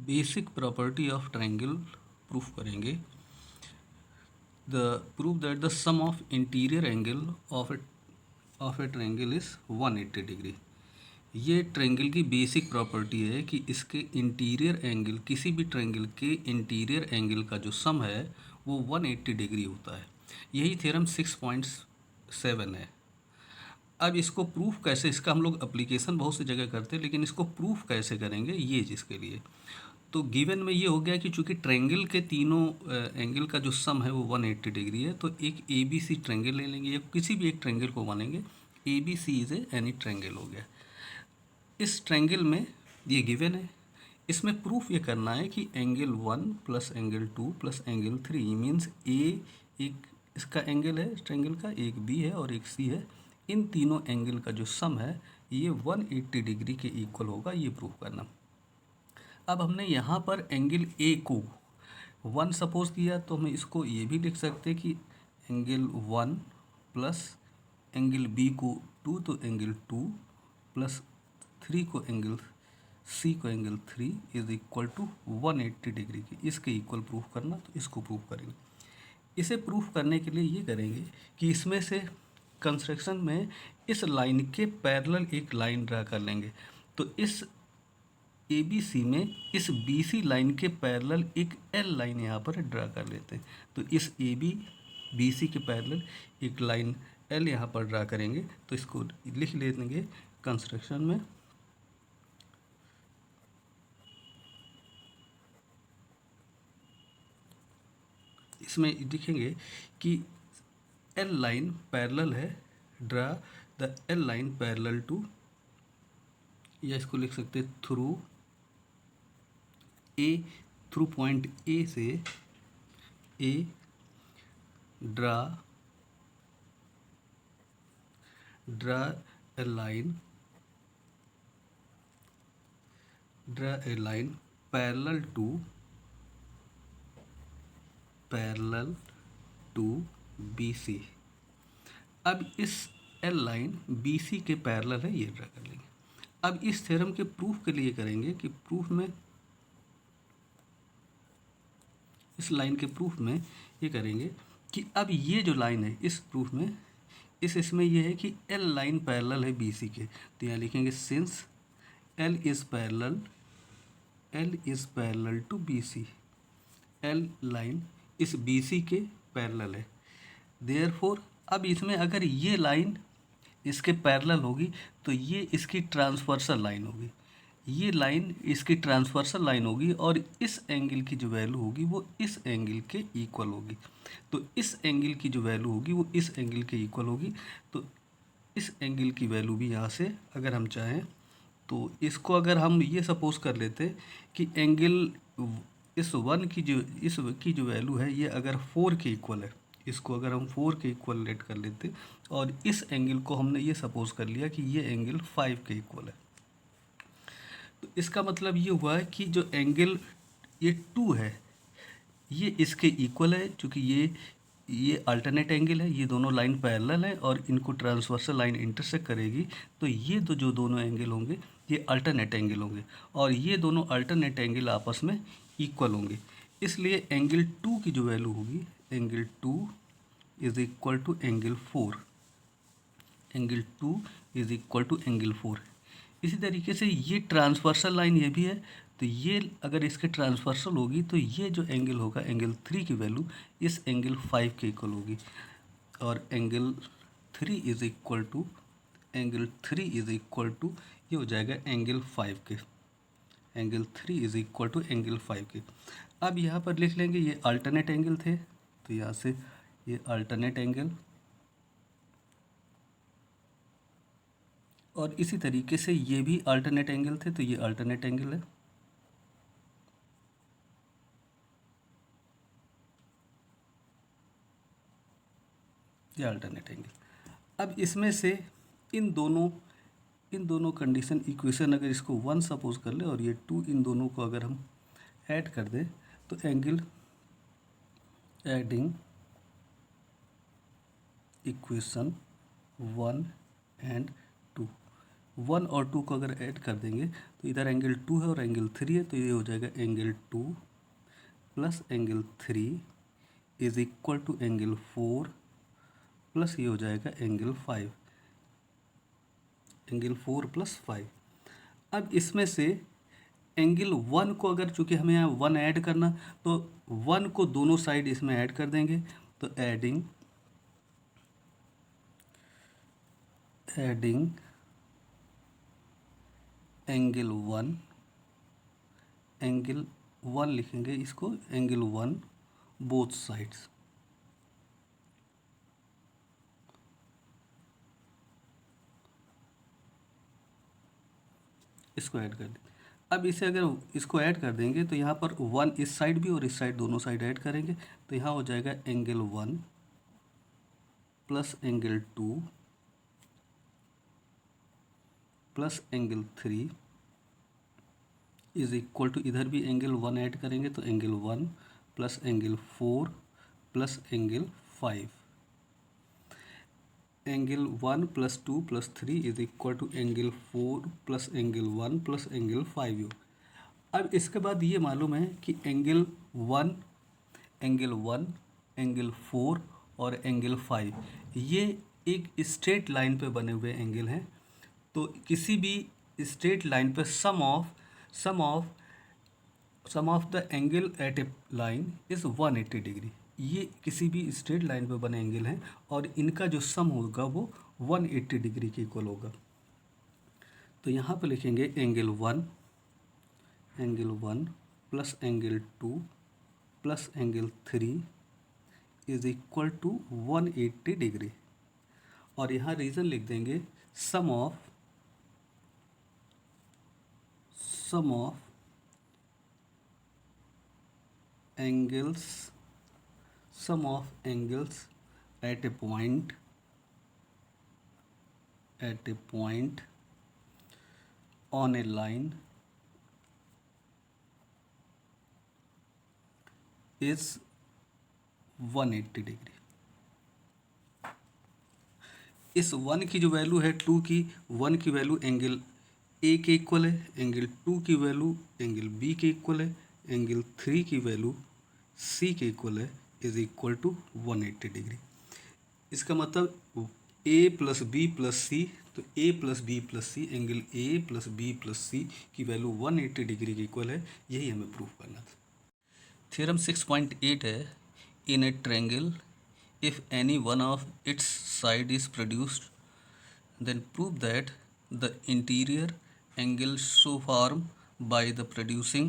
Basic property of triangle proof करेंगे। The proof that the sum of interior angle of a triangle is 180 degree. ये triangle की basic property है कि इसके interior angle, किसी भी ट्रायंगल के इंटीरियर एंगल का जो सम है वो 180 डिग्री होता है। यही थ्योरम 6.7 है। अब इसको प्रूफ कैसे, इसका हम लोग एप्लीकेशन बहुत सी जगह करते हैं, लेकिन इसको प्रूफ कैसे करेंगे ये जिसके लिए, तो गिवन में ये हो गया कि चूंकि ट्रायंगल के तीनों एंगल का जो सम है वो 180 डिग्री है, तो एक ए बी सी ट्रायंगल ले लेंगे या किसी भी एक ट्रायंगल को मानेंगे। A B C is any triangle हो गया। इस ट्रायंगल में ये गिवन है, इसमें प्रूफ ये करना है कि angle 1 plus angle 2 plus angle 3 means a एक इसका एंगल है, इस ट्रायंगल का एक बी है और एक सी है, इन तीनों एंगल का जो सम है ये 180 डिग्री के इक्वल होगा, ये प्रूफ करना। अब हमने यहाँ पर एंगल ए को 1 सपोज किया, तो हम इसको ये भी लिख सकते हैं कि एंगल 1 प्लस एंगल बी को 2, तो एंगल 2 प्लस 3 को एंगल सी को angle 3 is equal to 180 degree की, इसके इक्वल प्रूफ करना, तो इसको प्रूफ करेंगे। इसे प्रूफ करने के लिए ये करेंगे कि इसमें से कंस्ट्रक्शन में इस लाइन के पैरेलल एक लाइन ड्रा कर लेंगे। तो इस ए बी सी में इस बी सी लाइन के पैरेलल एक एल लाइन यहाँ पर ड्रा कर लेते हैं। तो इस ए बी बी सी के पैरेलल एक लाइन एल यहाँ पर ड्रा करेंगे, तो इसको लिख लेंगे कंस्ट्रक्शन में। इसमें लिखेंगे कि एल लाइन पैरेलल है, draw the L line parallel to, या इसको लिख सकते through A, through point A से a draw a line parallel to B C. अब इस एल लाइन बी सी के पैरेलल है, ये ड्रा कर लेंगे। अब इस थ्योरम के प्रूफ के लिए करेंगे कि प्रूफ में इस लाइन के प्रूफ में ये करेंगे कि अब ये जो लाइन है इस प्रूफ में इसमें ये है कि एल लाइन पैरेलल है बी सी के, तो यहाँ लिखेंगे since L is parallel to B C, L line इस बी सी के पैरेलल है। देयरफॉर अब इसमें अगर ये लाइन इसके पैरेलल होगी तो ये इसकी ट्रांसवर्सल लाइन होगी, ये लाइन इसकी ट्रांसवर्सल लाइन होगी, और इस एंगल की जो वैल्यू होगी वो इस एंगल के इक्वल होगी। तो इस एंगल की जो वैल्यू होगी वो इस एंगल के इक्वल होगी। तो इस एंगल की वैल्यू भी यहाँ से अगर हम चाहें तो इसको अगर हम ये सपोज कर लेते कि एंगल इस की जो वैल्यू है ये अगर 4 के इक्वल है, इसको अगर हम 4 के इक्वल लेट कर लेते, और इस एंगल को हमने ये सपोज कर लिया कि ये एंगल 5 के इक्वल है, तो इसका मतलब ये हुआ है कि जो एंगल ये 2 है ये इसके इक्वल है, क्योंकि ये अल्टरनेट एंगल है, ये दोनों लाइन पैरेलल है और इनको ट्रांसवर्सल लाइन इंटरसेक्ट करेगी, तो ये तो जो दोनों एंगल होंगे ये अल्टरनेट एंगल होंगे, और ये दोनों अल्टरनेट एंगल आपस में इक्वल होंगे। इसलिए एंगल 2 की जो वैल्यू होगी, angle 2 is equal to angle 4, angle 2 is equal to angle 4। इसी तरीके से ये ट्रांसवर्सल लाइन ये भी है, तो ये अगर इसके ट्रांसवर्सल होगी तो ये जो एंगल होगा एंगल 3 की वैल्यू इस एंगल 5 के इक्वल होगी, और एंगल 3 इज इक्वल टू ये हो जाएगा एंगल 5 के, angle 3 is equal to angle 5 के। अब यहाँ पर लिख लेंगे ये अल्टरनेट एंगल थे, तो यहाँ से ये अल्टरनेट एंगल, और इसी तरीके से ये भी अल्टरनेट एंगल थे, तो ये अल्टरनेट एंगल है। ये अल्टरनेट एंगल। अब इसमें से इन दोनों कंडीशन इक्वेशन अगर इसको 1 सपोज कर ले और ये 2, इन दोनों को अगर हम ऐड कर दें तो एंगल एडिंग इक्वेशन 1 एंड 2, 1 और 2 को अगर ऐड कर देंगे तो इधर एंगल 2 है और एंगल 3 है, तो ये हो जाएगा angle 2 plus angle 3 is equal to angle 4 plus ये हो जाएगा एंगल 5, एंगल 4 प्लस 5। अब इसमें से एंगल 1 को अगर चूँकि हमें यहाँ 1 ऐड करना, तो 1 को दोनों साइड इसमें ऐड कर देंगे, तो एडिंग एंगल 1 लिखेंगे इसको, एंगल 1 बोथ साइड्स। इसको ऐड कर दें। अब इसे अगर इसको ऐड कर देंगे तो यहाँ पर 1 इस साइड भी और इस साइड दोनों साइड ऐड करेंगे, तो यहाँ हो जाएगा angle 1 plus angle 2 plus angle 3 is equal to, इधर भी एंगल 1 ऐड करेंगे तो angle 1 plus angle 4 plus angle 5। Angle 1 plus 2 plus 3 is equal to angle 4 plus angle 1 plus angle 5। अब इसके बाद ये मालूम है कि एंगल 1, एंगल 4 और एंगल 5 ये एक स्ट्रेट लाइन पे बने हुए एंगल हैं। तो किसी भी स्ट्रेट लाइन पे sum of the angle at a line is 180 degree. ये किसी भी स्ट्रेट लाइन पे बने एंगल हैं और इनका जो सम होगा वो 180 डिग्री के इक्वल होगा। तो यहाँ पे लिखेंगे angle 1 plus angle 2 plus angle 3 is equal to 180 degree, और यहाँ रीज़न लिख देंगे sum of angles at a point on a line is 180 degree. इस 1 की जो वैल्यू है 2 की, 1 की वैल्यू एंगल ए के इक्वल है, एंगल 2 की वैल्यू एंगल बी के इक्वल है, एंगल 3 की वैल्यू सी के इक्वल है, इज इक्वल टू 180 डिग्री। इसका मतलब A plus B plus C, तो A plus B plus C, angle A plus B plus C की वैल्यू 180 डिग्री के इक्वल है। यही हमें प्रूफ करना था। थ्योरम 6.8 है, in a triangle if any one of its side is produced then prove that the interior angle so formed by the producing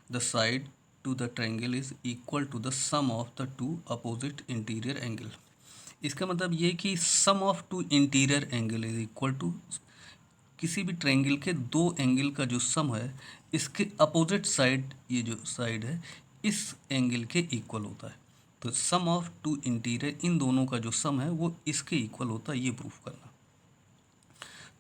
the side to the triangle is equal to the sum of the two opposite interior angle। इसका मतलब ये कि sum of two interior angle is equal to, किसी भी triangle के दो angle का जो सम है इसके अपोजिट साइड, ये जो साइड है इस एंगल के इक्वल होता है। तो सम ऑफ टू इंटीरियर, इन दोनों का जो सम है वो इसके इक्वल होता है, ये प्रूफ करना।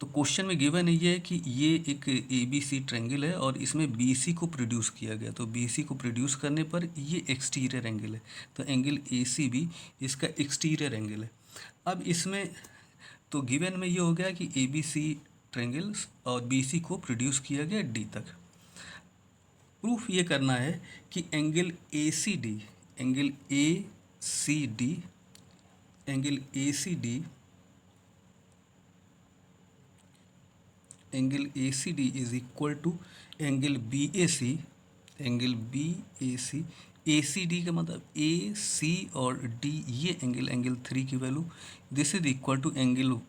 तो क्वेश्चन में गिवन है ये है कि ये एक ABC ट्रायंगल है और इसमें BC को प्रोड्यूस किया गया, तो BC को प्रोड्यूस करने पर ये एक्सटीरियर एंगल है, तो एंगल AC भी इसका एक्सटीरियर एंगल है। अब इसमें तो गिवन में ये हो गया कि ABC ट्रायंगल और BC को प्रोड्यूस किया गया D तक। प्रूफ ये करना है कि angle ACD is equal to angle BAC, ACD का मतलब AC और D, ये एंगल 3 की वैल्यू, this is equal to angle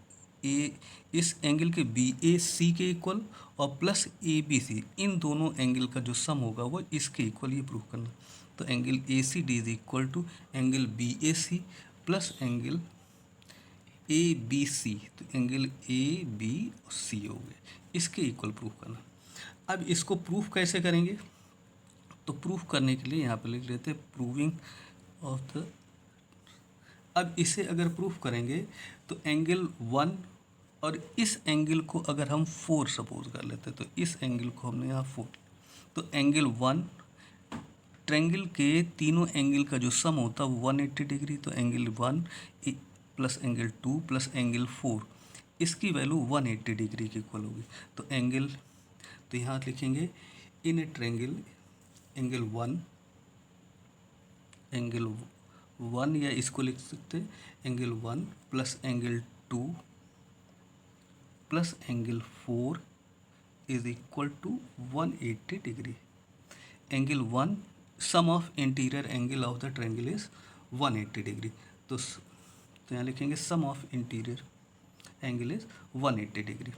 A, इस एंगल के BAC के इक्वल और प्लस ABC, इन दोनों एंगल का जो सम होगा वो इसके इक्वल, ये प्रूफ करना। तो angle ACD is equal to angle BAC plus angle ABC, तो एंगल ABC हो गए, इसके इक्वल प्रूफ करना। अब इसको प्रूफ कैसे करेंगे, तो प्रूफ करने के लिए यहाँ पे लिख लेते हैं प्रूविंग ऑफ द। अब इसे अगर प्रूफ करेंगे तो एंगल 1 और इस एंगल को अगर हम 4 सपोज कर लेते हैं, तो इस एंगल को हमने यहाँ 4, तो एंगल 1 ट्रायंगल के तीनों एंगल का जो सम होता है वो 180 डिग्री, तो angle 1 plus angle 2 plus angle 4, इसकी वैल्यू 180 डिग्री की इक्वल होगी। तो एंगल, तो यहाँ लिखेंगे in a triangle angle one या इसको लिख सकते angle 1 plus angle 2 plus angle 4 is equal to 180 degree. Angle 1 sum of interior angle of the triangle is 180 degree. तो यहाँ लिखेंगे sum of interior angle is 180 degree.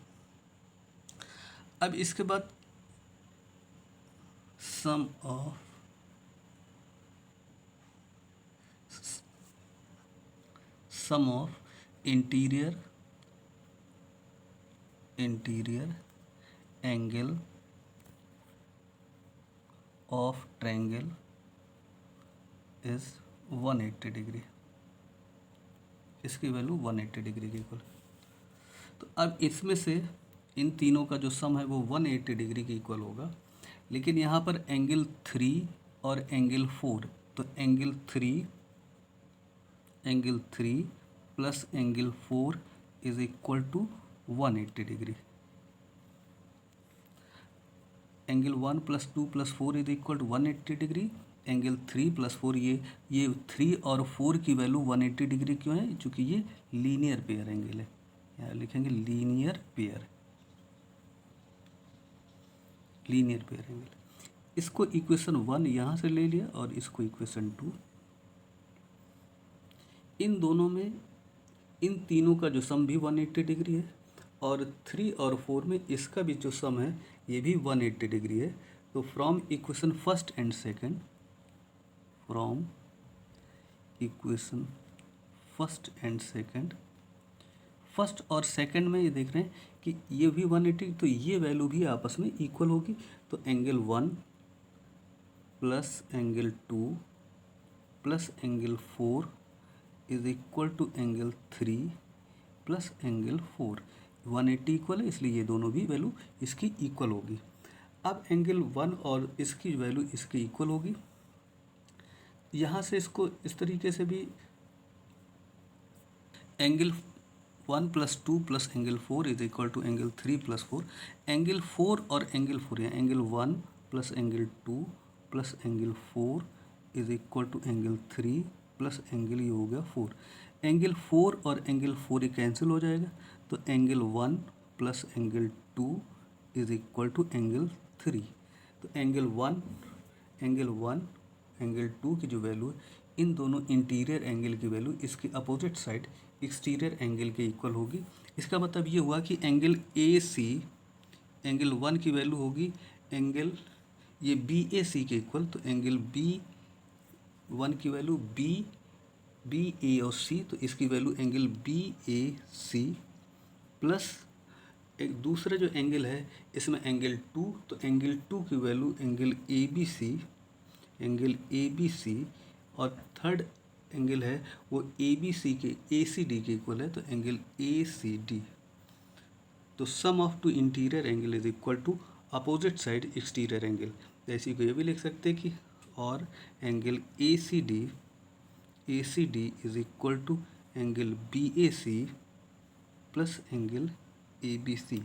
अब इसके बाद sum of interior angle of triangle is 180 degree. इसकी value 180 degree की equal. तो अब इसमें से इन तीनों का जो सम है वो 180 डिग्री की इक्वल होगा। लेकिन यहाँ पर एंगल 3 और एंगल 4, तो angle 3 plus angle 4 is equal to 180 degree. Angle 1 plus 2 plus 4 is equal to 180 degree. Angle 3 plus 4, ये 3 और 4 की वैल्यू 180 डिग्री क्यों है? चूँकि ये लीनियर पेयर एंगल है। यहाँ लिखेंगे लीनियर पेयर एंगल। इसको इक्वेशन 1 यहाँ से ले लिया और इसको इक्वेशन 2। इन दोनों में इन तीनों का जो सम भी 180 डिग्री है और 3 और 4 में इसका भी जो सम है ये भी 180 डिग्री है। तो from equation first and second, first और सेकंड में ये देख रहे हैं कि ये भी 180, तो ये वैल्यू भी आपस में इक्वल होगी। तो angle 1 plus angle 2 plus angle 4 is equal to angle 3 plus angle 4। 180 equal है, इसलिए ये दोनों भी वैल्यू इसकी इक्वल होगी। अब एंगल 1 और इसकी वैल्यू इसकी इक्वल होगी। यहाँ से इसको इस तरीके से भी angle 1 plus 2 plus angle 4 is equal to angle 3 plus 4। Angle 4 और एंगल 4, यहाँ angle 1 plus angle 2 plus angle 4 is equal to angle 3 plus angle ये हो गया 4। एंगल 4 और एंगल 4 ये कैंसिल हो जाएगा। तो angle 1 plus angle 2 is equal to angle 3। तो एंगल 1 एंगल 2 की जो वैल्यू है, इन दोनों इंटीरियर एंगल की वैल्यू इसकी अपोजिट साइड एक्सटीरियर एंगल के इक्वल होगी। इसका मतलब ये हुआ कि एंगल AC, एंगल 1 की वैल्यू होगी एंगल ये BAC के इक्वल। तो एंगल B1 की वैल्यू BA और C, तो इसकी वैल्यू एंगल BAC प्लस एक दूसरा जो एंगल है इसमें एंगल 2, तो एंगल 2 की वैल्यू एंगल ABC और थर्ड एंगल है वो ABC के ACD के इक्वल है, तो एंगल ACD। तो sum of two interior angle is equal to opposite side exterior angle. जैसे को ये भी लिख सकते हैं कि और angle ACD is equal to angle BAC plus angle ABC।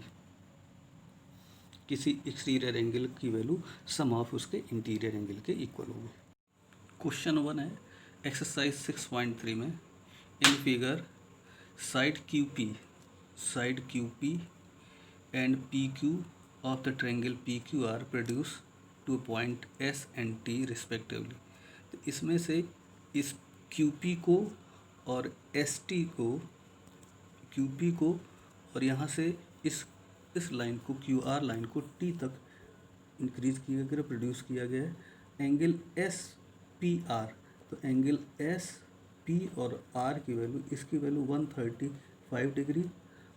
किसी एक्सटीरियर एंगल की वैल्यू सम ऑफ उसके इंटीरियर एंगल के इक्वल होगी। क्वेश्चन 1 है एक्सरसाइज 6.3 में, in figure side QP and PQ of the triangle PQR produce to point S and T respectively. तो इसमें से इस QP को और ST को, QP को और यहाँ से इस लाइन को QR लाइन को T तक इंक्रीज किया गया, प्रोड्यूस किया गया है एंगल SPR। तो एंगल SP और R की वैल्यू, इसकी वैल्यू 135 डिग्री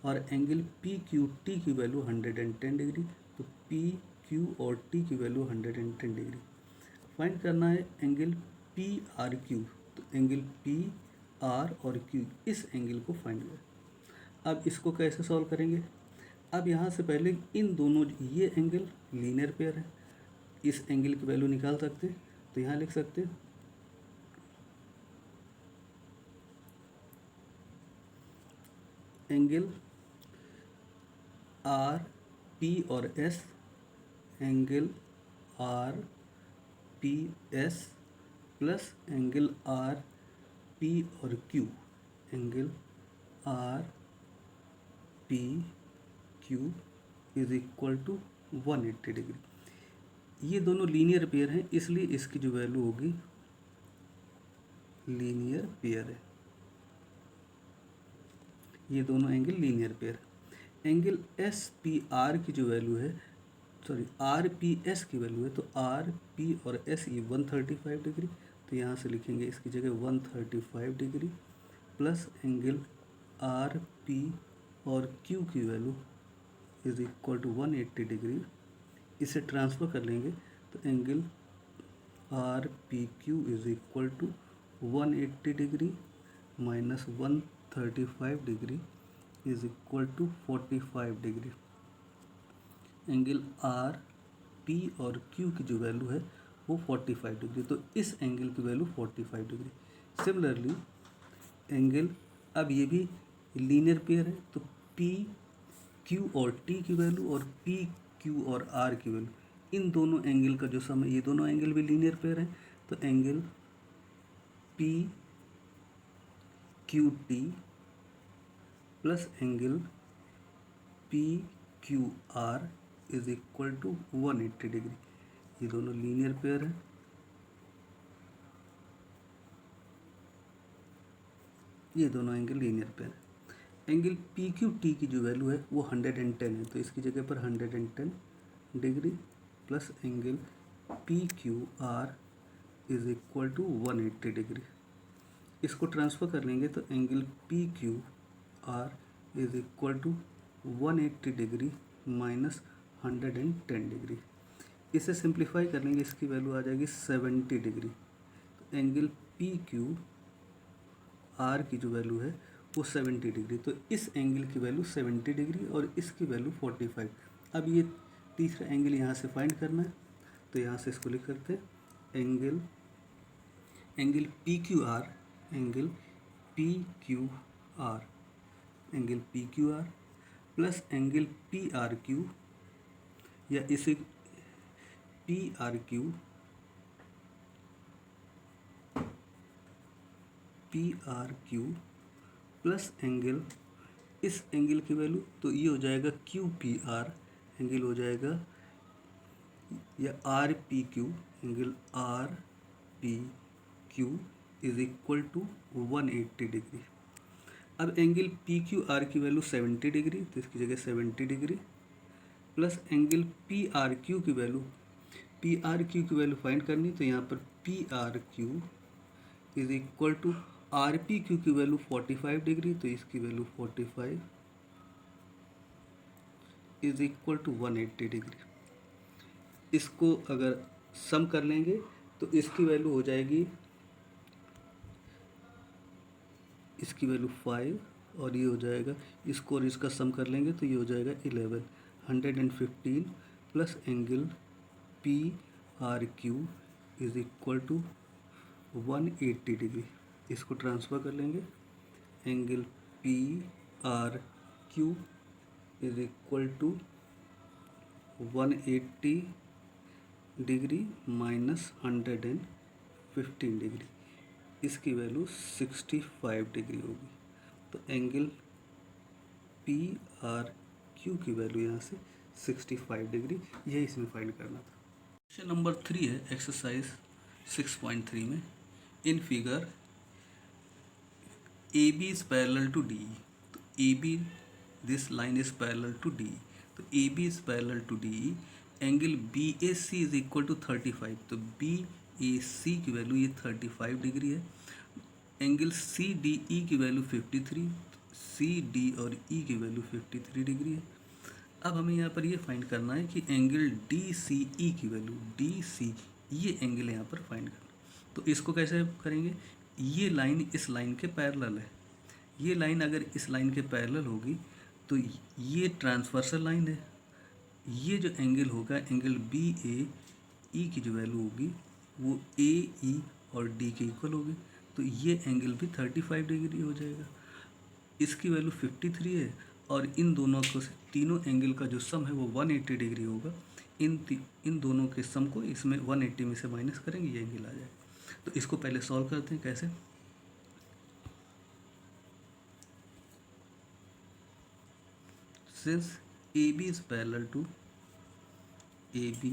और एंगल PQT की वैल्यू 110 डिग्री। तो PQ और T की वैल्यू 110 डिग्री। फाइंड करना है एंगल PRQ। तो एंगल PR और Q, इस एंगल को फाइंड करें। अब इसको कैसे सॉल्व करेंगे? अब यहाँ से पहले इन दोनों, ये एंगल लीनियर पेयर है, इस एंगल की वैल्यू निकाल सकते हैं। तो यहाँ लिख सकते हैं एंगल आर पी और S, angle R P S plus angle R P और Q, angle R P Q is equal to 180 degree. ये दोनों लीनियर पेयर हैं, इसलिए इसकी जो वैल्यू होगी लीनियर पेयर है। ये दोनों angle linear pair. Angle S P R की जो वैल्यू है, सॉरी आर पी एस की वैल्यू है, तो आर पी और एस ये 135 डिग्री, तो यहाँ से लिखेंगे इसकी जगह 135 degree plus angle R P और क्यू की value is equal to 180 degree. इसे ट्रांसफ़र कर लेंगे तो angle R P Q is equal to 180 degree minus 135 degree is equal to 45 degree. Angle R P और क्यू की जो वैल्यू है वो 45 डिग्री, तो इस एंगल की वैल्यू 45 डिग्री। सिमिलरली एंगल, अब ये भी लीनियर पेयर है, तो पी क्यू और टी की वैल्यू और पी क्यू और आर की वैल्यू, इन दोनों एंगल का जो सम है, ये दोनों एंगल भी लीनियर पेयर हैं, तो angle P Q T plus angle P Q R is equal to 180 degree. ये दोनों लीनियर पेयर हैं। ये दोनों एंगल लीनियर पेयर है। एंगल पी क्यू टी की जो वैल्यू है वो 110 है, तो इसकी जगह पर 110 degree plus angle P Q R is equal to 180 degree. इसको ट्रांसफ़र कर लेंगे तो angle P Q R is equal to 180 degree minus 110 degree. इसे सिंप्लीफाई कर लेंगे, इसकी वैल्यू आ जाएगी 70 डिग्री। तो एंगल पी क्यू आर की जो वैल्यू है वो 70 डिग्री, तो इस एंगल की वैल्यू 70 डिग्री और इसकी वैल्यू 45। अब ये तीसरा एंगल यहाँ से फाइंड करना है, तो यहाँ से इसको लिख सकते हैं angle P Q are, angle P Q are, angle P Q are plus angle P R Q, या इसे P R Q plus angle, इस एंगल की वैल्यू, तो ये हो जाएगा क्यू पी आर, एंगल हो जाएगा या R P Q, angle R P Q is equal to 180 degree. अब एंगल पी क्यू आर की वैल्यू 70 डिग्री, तो इसकी जगह 70 degree plus angle P R Q की वैल्यू, पी आर क्यू की वैल्यू फाइंड करनी, तो यहाँ पर P R Q is equal to R P Q की वैल्यू 45 डिग्री, तो इसकी value 45 is equal to 180 degree. इसको अगर सम कर लेंगे तो इसकी वैल्यू हो जाएगी, इसकी वैल्यू 5 और ये हो जाएगा, इसको और इसका सम कर लेंगे तो ये हो जाएगा 11, 115 प्लस angle P R Q is equal to 180 degree. इसको ट्रांसफ़र कर लेंगे, angle P R Q is equal to 180 degree minus 115 degree, इसकी वैल्यू 65 डिग्री होगी। तो एंगल पी आर क्यू की वैल्यू यहाँ से 65 डिग्री, यही इसमें फाइंड करना था। क्वेश्चन नंबर 3 है एक्सरसाइज 6.3 में, in figure A B is parallel to D, तो A B, this line is parallel to D, तो A B is parallel to D, angle B A C is equal to 35, तो B A सी की value ये 35 degree है। Angle C D E की value 53, C D और ई की value 53 degree है। अब हमें यहाँ पर ये फाइंड करना है कि एंगल डी सी ई की वैल्यू, डी सी, ये एंगल यहाँ पर फाइंड करना। तो इसको कैसे करेंगे, ये लाइन इस लाइन के पैरेलल है, ये लाइन अगर इस लाइन के पैरेलल होगी तो ये ट्रांसवर्सल लाइन है, ये जो एंगल होगा एंगल बी ए ई की जो वैल्यू होगी वो ए ई और डी के इक्वल होगी, तो ये एंगल भी 35 डिग्री हो जाएगा। इसकी वैल्यू 53 है और इन दोनों को तीनों एंगल का जो सम है वो 180 डिग्री होगा। इन दोनों के सम को इसमें 180 में से माइनस करेंगे, ये एंगल आ जाएगा। तो इसको पहले सॉल्व करते हैं। कैसे? Since AB is parallel to DE,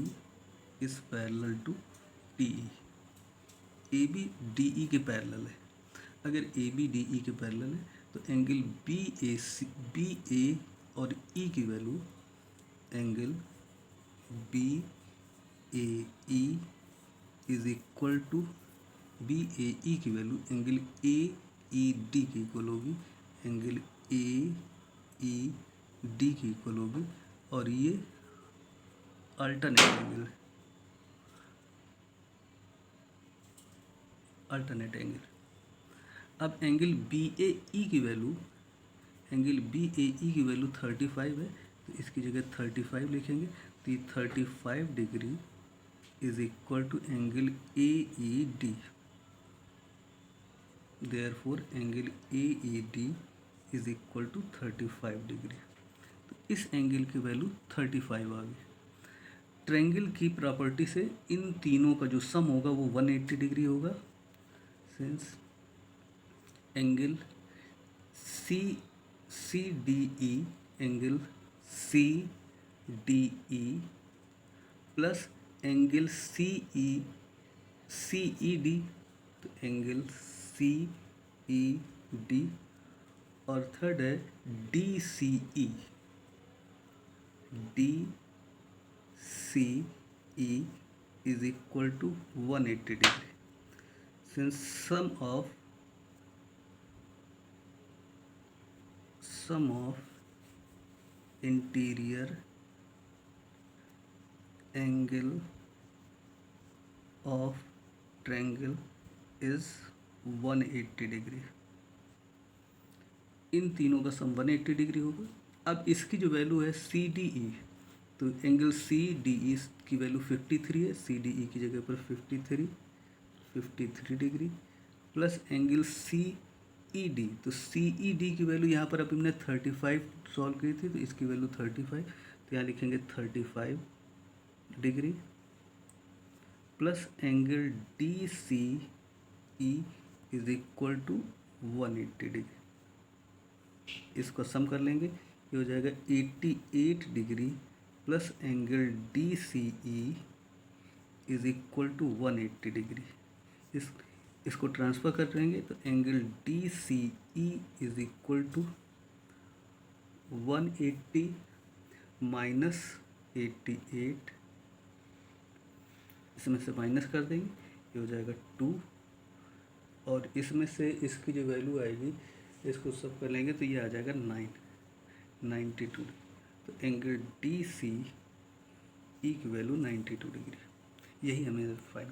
AB DE के पैरेलल है। अगर AB DE के पैरेलल है तो एंगल BA और E की value, angle BAE is equal to BAE की वैल्यू एंगल AED की इक्वल होगी, एंगल AED की इक्वल होगी। और ये अल्टरनेट एंगल। अब एंगल BAE की वैल्यू 35 है, तो इसकी जगह 35 लिखेंगे। तो ये 35 degree is equal to angle AED। Therefore angle AED is equal to 35 degree. तो इस एंगल की वैल्यू 35 आ गई। ट्रायंगल की प्रॉपर्टी से इन तीनों का जो सम होगा वो 180 डिग्री होगा। Since angle CDE angle CDE plus angle CED, तो एंगल CED, और थर्ड है DCE is equal to 180 degree. Since sum of interior angle of triangle is 180 degree. इन तीनों का सम 180 डिग्री होगा। अब इसकी जो वैल्यू है CDE, तो एंगल CDE की वैल्यू 53 है, CDE की जगह पर 53 डिग्री, प्लस एंगल CED, तो CED की वैल्यू यहाँ पर अब हमने 35 सॉल्व की थी, तो इसकी वैल्यू 35, तो यहाँ लिखेंगे 35 degree, plus angle DCE is equal to 180 degree. इसको सम कर लेंगे, ये हो जाएगा 88 degree plus angle DCE is equal to 180 degree. इसको ट्रांसफ़र कर देंगे तो angle DCE is equal to 180 minus 88, इसमें से माइनस कर देंगे, ये हो जाएगा 2, और इसमें से इसकी जो वैल्यू आएगी इसको सब कर लेंगे तो ये आ जाएगा 92। तो एंगल DCE की वैल्यू 92 डिग्री। यही हमें फाइंड